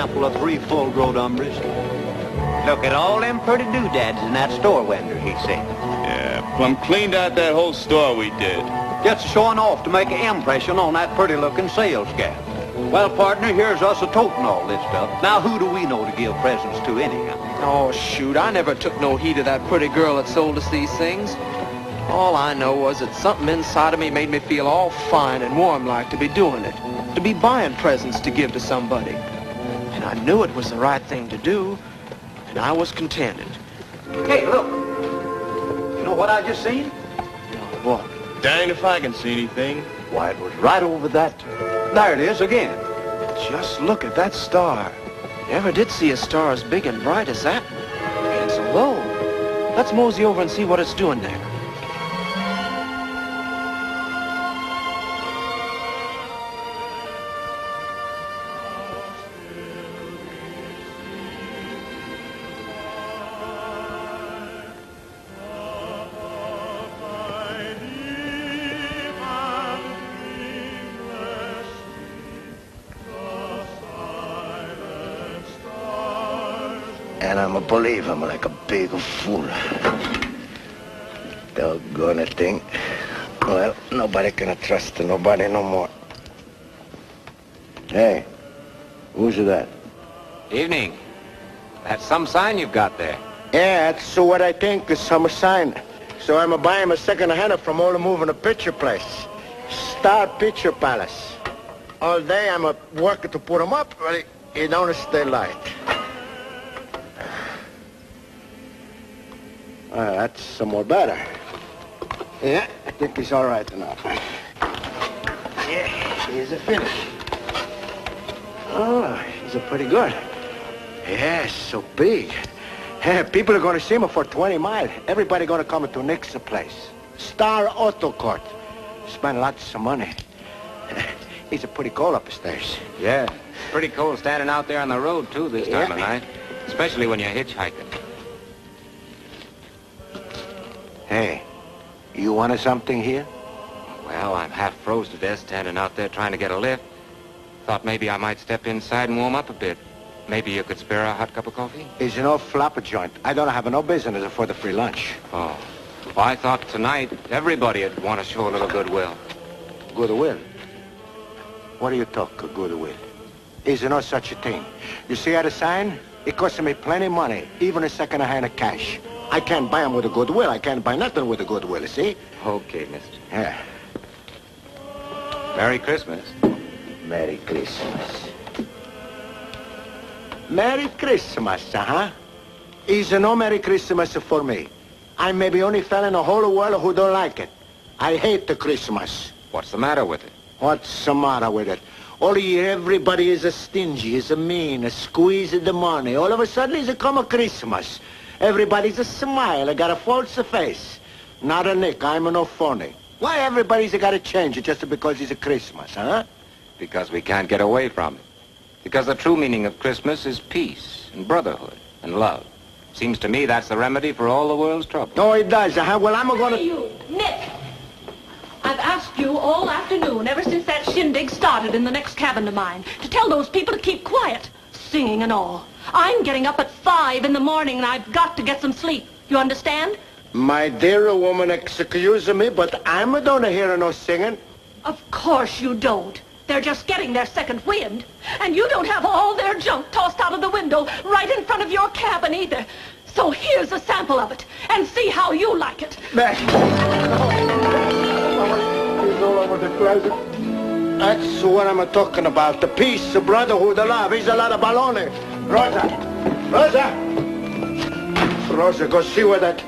sample of 3 full-grown umbras. Look at all them pretty doodads in that store window, he said. Yeah, plumb cleaned out that whole store we did. Just showing off to make an impression on that pretty-looking sales gal. Well, partner, here's us a-toting all this stuff. Now, who do we know to give presents to anyhow? Oh, shoot, I never took no heed of that pretty girl that sold us these things. All I know was that something inside of me made me feel all fine and warm-like to be doing it, to be buying presents to give to somebody. And I knew it was the right thing to do, and I was contented. Hey, look. You know what I just seen? What? Dang if I can see anything. Why, it was right over that. There it is again. Just look at that star. Never did see a star as big and bright as that. And it's low. Let's mosey over and see what it's doing there. And I'm a believer, I'm like a big fool. Doggone thing. Well, nobody can trust nobody no more. Hey, who's that? Evening. That's some sign you've got there. Yeah, that's what I think is some sign. So I'm buying a second-hand from all the moving a picture place. Star Picture Palace. All day I'm working to put them up, but it don't stay light. That's some more better. Yeah, I think he's all right now. Yeah, here's a finish. Oh, he's a pretty good. Yeah, so big. Yeah, people are going to see him for 20 miles. Everybody going to come to Nick's place. Star Auto Court. Spend lots of money. He's a pretty cold upstairs. Yeah, pretty cold standing out there on the road, too, this time of night. Especially when you're hitchhiking. Hey, you wanted something here? Well, I'm half froze to death standing out there trying to get a lift. Thought maybe I might step inside and warm up a bit. Maybe you could spare a hot cup of coffee? It's an old flapper joint. I don't have no business for the free lunch. Oh. Well, I thought tonight everybody would want to show a little goodwill. Goodwill? What do you talk of goodwill? Is no such a thing. You see how the sign? It costs me plenty of money, even a second-hand of cash. I can't buy them with a goodwill. I can't buy nothing with a goodwill, see? Okay, mister. Yeah. Merry Christmas. Merry Christmas. Merry Christmas, huh? Is no Merry Christmas for me. I may be only fella in the whole world who don't like it. I hate the Christmas. What's the matter with it? What's the matter with it? All year, everybody is a stingy, is a mean, a squeeze of the money. All of a sudden, it's come a Christmas. Everybody's a smile. I got a false face. Not a Nick. I'm no phony. Why everybody's got to change it just because it's a Christmas, huh? Because we can't get away from it. Because the true meaning of Christmas is peace and brotherhood and love. Seems to me that's the remedy for all the world's trouble. No, it does, huh? Well, I'm going to... Hey, you, Nick! I've asked you all afternoon, ever since that shindig started in the next cabin to mine, to tell those people to keep quiet, singing and all. I'm getting up at 5 in the morning, and I've got to get some sleep. You understand? My dear woman, excuse me, but I'm don't hear no singing. Of course you don't. They're just getting their second wind. And you don't have all their junk tossed out of the window right in front of your cabin either. So here's a sample of it, and see how you like it. He's all over the closet. That's what I'm talking about. The peace, the brotherhood, the love. He's a lot of baloney. Rosa! Rosa! Rosa, go see where that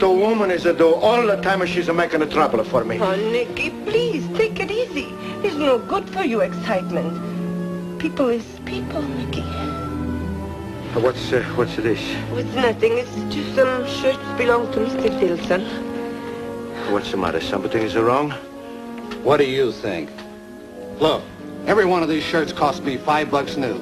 woman is all the time she's making a trouble for me. Oh, Nicky, please, take it easy. It's no good for you, excitement. People is people, Nicky. What's this? It's nothing. It's just some shirts belong to Mr. Dilson. What's the matter? Something is wrong? What do you think? Look, every one of these shirts cost me $5 new.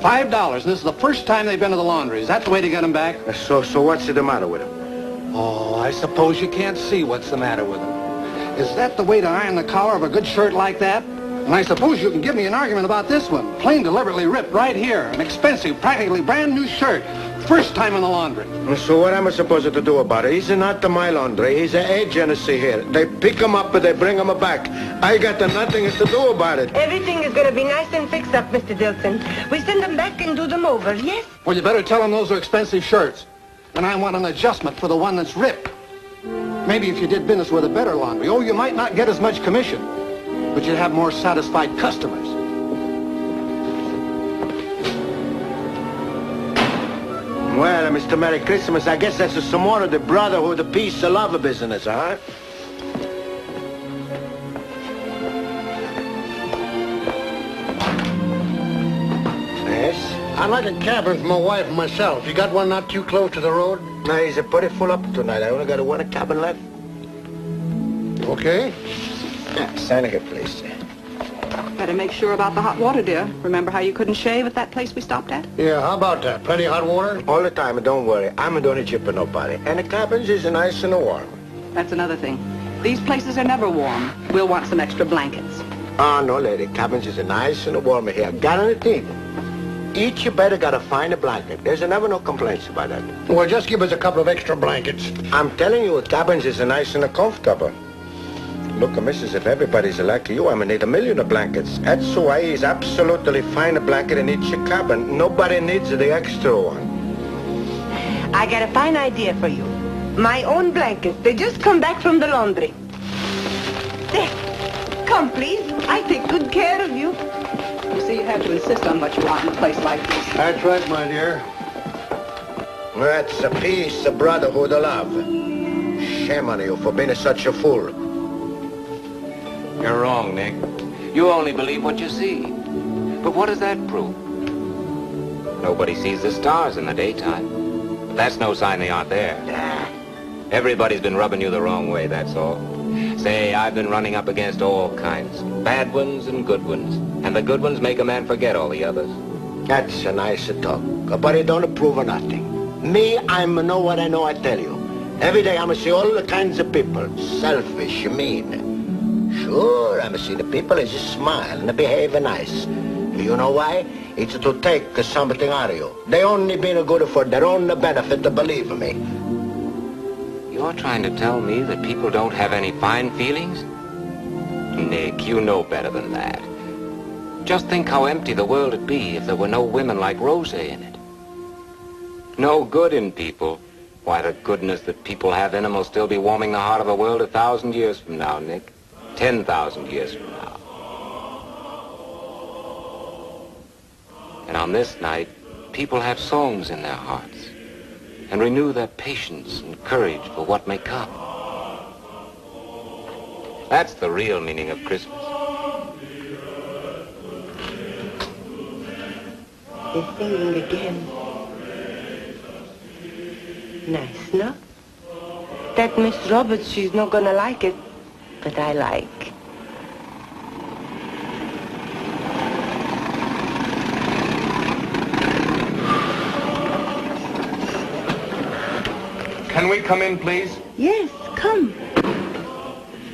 $5, and this is the first time they've been to the laundry. Is that the way to get them back? So what's the matter with them? Oh, I suppose you can't see what's the matter with them. Is that the way to iron the collar of a good shirt like that? And I suppose you can give me an argument about this one. Plain deliberately ripped right here. An expensive, practically brand new shirt. First time in the laundry. So what am I supposed to do about it? He's not my laundry. He's an agency here. They pick him up and they bring him back. I got nothing to do about it. Everything is going to be nice and fixed up, Mr. Dilson. We send them back and do them over, yes? Well, you better tell them those are expensive shirts. And I want an adjustment for the one that's ripped. Maybe if you did business with a better laundry, oh, you might not get as much commission, but you'd have more satisfied customers. Well, Mr. Merry Christmas, I guess that's some more of the brotherhood, the peace, the love of business, huh? Yes? I'd like a cabin for my wife and myself. You got one not too close to the road? No, he's pretty full up tonight. I only got one cabin left. Okay. Yeah, sign here, please. Better make sure about the hot water, dear. Remember how you couldn't shave at that place we stopped at? Yeah, how about that? Plenty of hot water? All the time, don't worry. I'm doing chip for nobody. And the cabins is nice and warm. That's another thing. These places are never warm. We'll want some extra blankets. Oh, no, lady. Cabins is nice and warm here. Guaranteed. Each you better gotta find a blanket. There's never no complaints about that. Well, just give us a couple of extra blankets. I'm telling you, cabins is nice and comfortable. Look, missus, if everybody's like you, I'm gonna need 1,000,000 of blankets. That's why he's absolutely find a blanket in each cabin. Nobody needs the extra one. I got a fine idea for you. My own blankets. They just come back from the laundry. There. Come, please. I take good care of you. You see, you have to insist on what you want in a place like this. That's right, my dear. That's a peace, a brotherhood, a love. Shame on you for being such a fool. You're wrong, Nick. You only believe what you see. But what does that prove? Nobody sees the stars in the daytime. But that's no sign they aren't there. Everybody's been rubbing you the wrong way, that's all. Say, I've been running up against all kinds. Bad ones and good ones. And the good ones make a man forget all the others. That's a nice talk. But it don't prove nothing. Me, I'm know what I know, I tell you. Every day I'm see all the kinds of people. Selfish, mean. Sure, I'm see the people is smile and behave nice. You know why? It's to take something out of you. They only been good for their own benefit, believe me. You're trying to tell me that people don't have any fine feelings? Nick, you know better than that. Just think how empty the world would be if there were no women like Rosa in it. No good in people. Why, the goodness that people have in them will still be warming the heart of the world 1,000 years from now, Nick. 10,000 years from now. And on this night, people have songs in their hearts and renew their patience and courage for what may come. That's the real meaning of Christmas. They're singing again. Nice, no? That Miss Roberts, she's not gonna like it, but I like. Can we come in, please? Yes, come.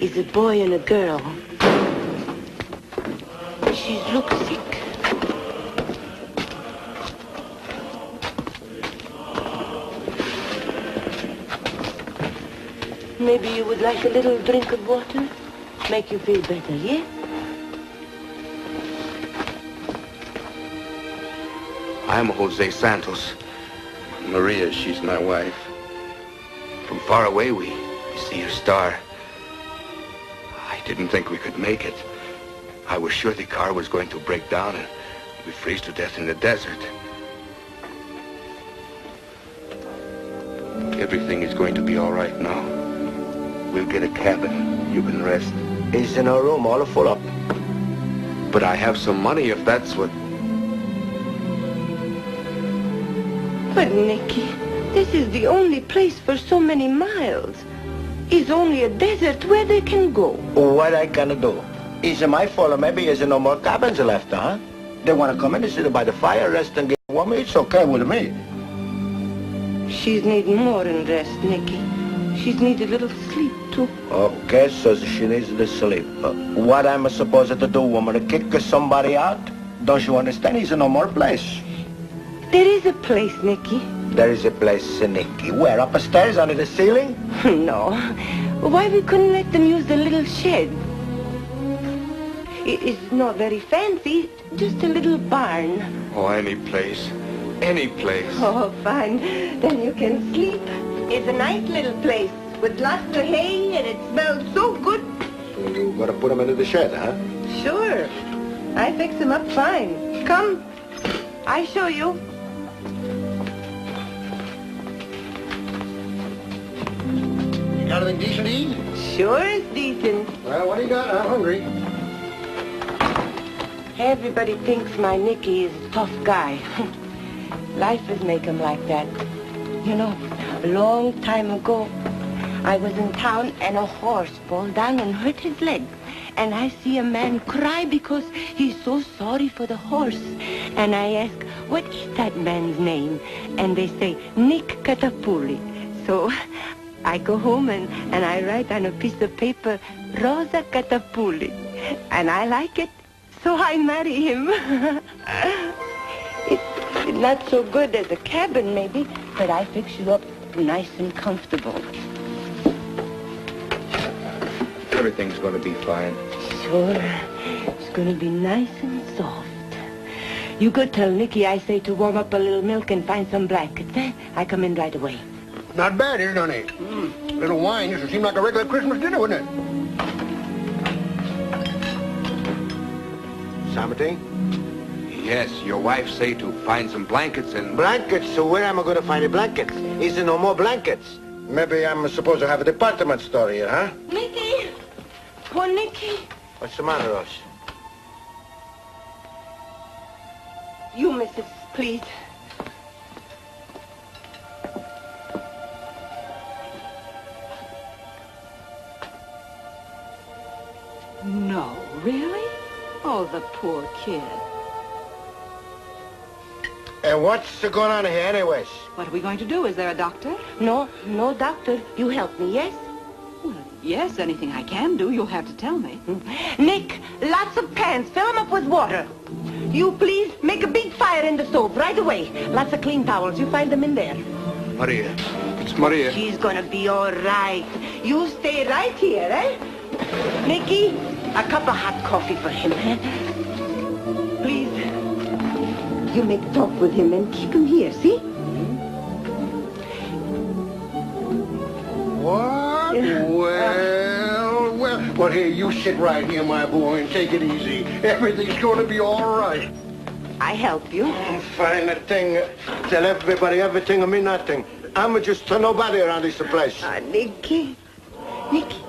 It's a boy and a girl. She looks sick. Maybe you would like a little drink of water? Make you feel better, yeah? I'm Jose Santos. Maria, she's my wife. From far away, we see a star. I didn't think we could make it. I was sure the car was going to break down and we'd freeze to death in the desert. Everything is going to be all right now. We'll get a cabin. You can rest. He's in a room all full up. But I have some money if that's what... But, Nicky, this is the only place for so many miles. It's only a desert where they can go. What I gonna do? Is it my fault or maybe there's no more cabins left, huh? They want to come in and sit by the fire, rest and get warm. It's okay with me. She's need more than rest, Nicky. she's needed a little sleep, too. Okay, so she needs the sleep. What am I supposed to do, woman? Kick somebody out? Don't you understand? He's in no more place. There is a place, Nicky. There is a place, Nicky. Where? Upstairs, under the ceiling? No. Why we couldn't let them use the little shed? It's not very fancy, just a little barn. Oh, any place. Any place. Oh, fine. Then you can sleep. It's a nice little place with lots of hay, and it smells so good. So you gotta put him into the shed, huh? Sure. I fix him up fine. Come. I show you. You got anything decent to eat? Sure is decent. Well, what do you got? I'm hungry. Everybody thinks my Nicky is a tough guy. Life has made him like that. You know, a long time ago, I was in town and a horse fall down and hurt his leg. And I see a man cry because he's so sorry for the horse. And I ask, what is that man's name? And they say, Nick Catapulli. So I go home and I write on a piece of paper, Rosa Catapulli. And I like it, so I marry him. It's not so good as a cabin, maybe, but I fix you up nice and comfortable. Everything's gonna be fine. Sure. It's going to be nice and soft. You could tell Nicky I say to warm up a little milk and find some blankets, eh? I come in right away. Not bad, is it, honey? A little wine just seemed like a regular Christmas dinner, wouldn't it? Something? Yes, your wife say to find some blankets and... Blankets? So where am I gonna find the blankets? Is there no more blankets? Maybe I'm supposed to have a department store here, huh? Nicky! Poor Nicky. What's the matter, Rose? You, Mrs., please. No, really? Oh, the poor kid. And what's going on here, anyways? What are we going to do? Is there a doctor? No, doctor. You help me, yes? Well, yes, anything I can do, you'll have to tell me. Nick, lots of pans. Fill them up with water. You, please, make a big fire in the stove right away. Lots of clean towels. You find them in there. Maria. It's Maria. She's gonna be all right. You stay right here, eh? Nicky, a cup of hot coffee for him, eh? Please. You make talk with him and keep him here, see? What? Well, here, you sit right here, my boy, and take it easy. Everything's going to be all right. I help you. Fine thing. Tell everybody everything and me nothing. I'm just to nobody around this place. Nicky. Nicky.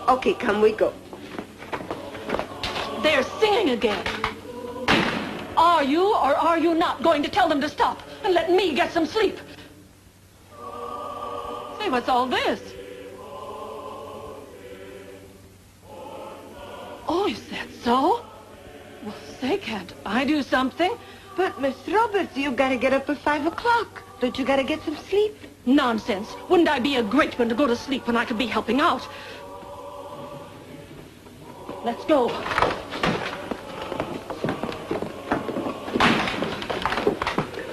Okay, come, we go. They're singing again. Are you or are you not going to tell them to stop and let me get some sleep? Say, what's all this? Oh, is that so? Well, say, can't I do something? But, Miss Roberts, you gotta get up at 5 o'clock. Don't you gotta get some sleep? Nonsense. Wouldn't I be a great one to go to sleep when I could be helping out? Let's go.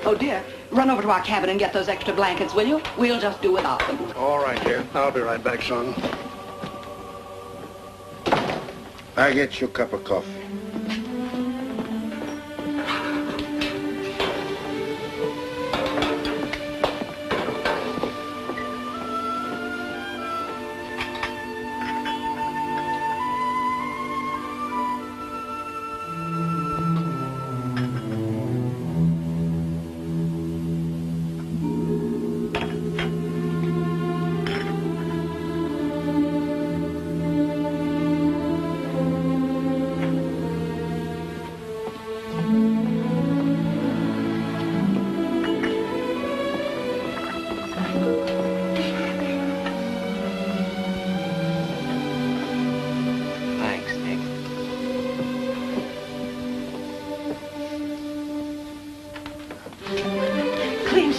Oh, dear. Run over to our cabin and get those extra blankets, will you? We'll just do without them. All right, dear. I'll be right back, son. I get you a cup of coffee.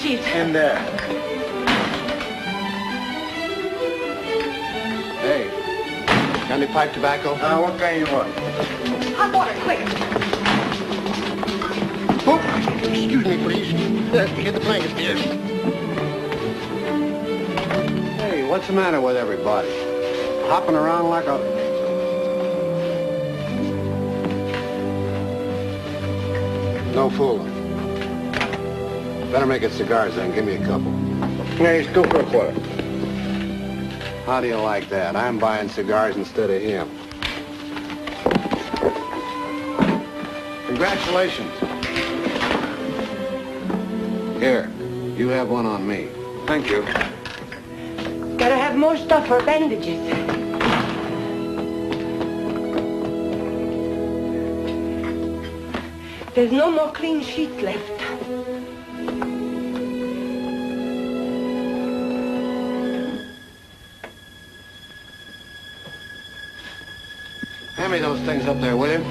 sheet. In there. Hey, got any pipe tobacco? What kind you want? Hot water, quick. Oh, excuse me, please. Get the blankets, dear. Hey, what's the matter with everybody? Hopping around like a... No fooling. Better make it cigars then. Give me a couple. Yeah, it's 2 for a quarter. How do you like that? I'm buying cigars instead of him. Congratulations. Here, you have one on me. Thank you. Gotta have more stuff for bandages. There's no more clean sheets left. Hand me those things up there, will you?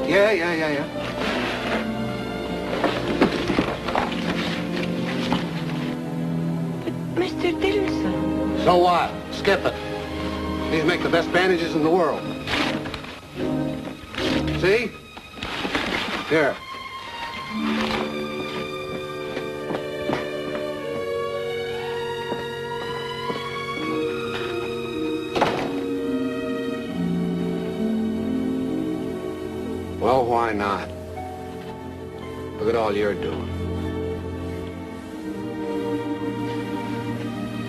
Yeah. Mr. Dillson. So what? Skip it. These make the best bandages in the world. See? Here. Well, why not? Look at all you're doing.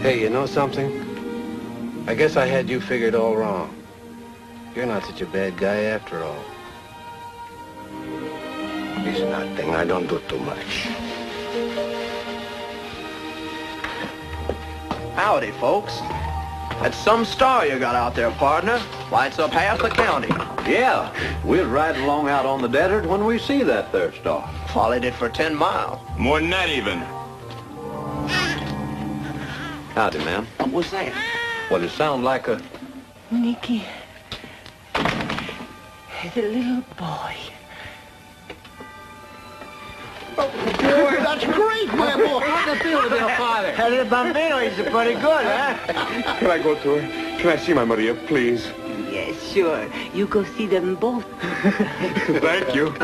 Hey, you know something? I guess I had you figured all wrong. You're not such a bad guy after all. It's nothing. I don't do too much. Howdy, folks. That's some star you got out there, partner. Lights up half the county. Yeah, we'll ride along out on the desert when we see that there star. Followed it for 10 miles. More than that, even. Howdy, ma'am. What was that? Well, it sounds like a... Nicky. He's a little boy. Boy, that's great, my boy. How'd it feel to be a father? El Bambino is pretty good, huh? Can I go to her? Can I see my Maria, please? Yes, sure. You go see them both. Thank you.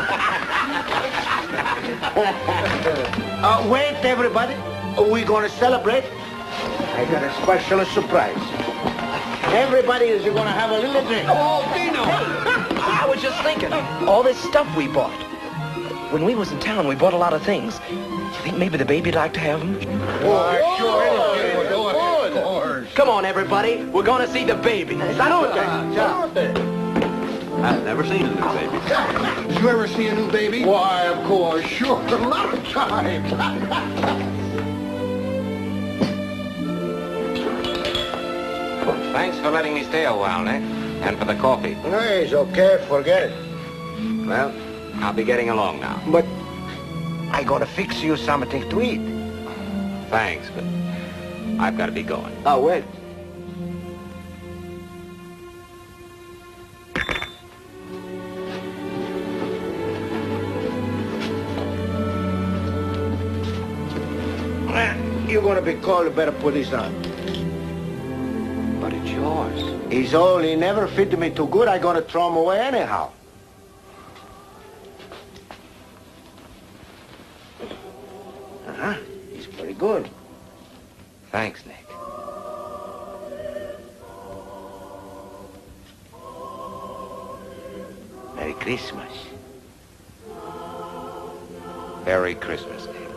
Wait, everybody. We're going to celebrate. I got a special surprise. Everybody is going to have a little drink. Oh, Dino! I was just thinking, all this stuff we bought. When we was in town, we bought a lot of things. You think maybe the baby'd like to have them? Sure. Come on, everybody. We're going to see the baby. I've never seen a new baby. Did you ever see a new baby? Why, of course, sure. A lot of times. Thanks for letting me stay a while, Nick. And for the coffee. No, it's okay. Forget it. Well, I'll be getting along now. But I got to fix you something to eat. Thanks, but I've got to be going. Oh, wait. You're going to be called. You better put this on. But it's yours. He's old. He never fit me too good. I'm going to throw him away anyhow. He's pretty good. Thanks, Nick. Merry Christmas. Merry Christmas, Nick.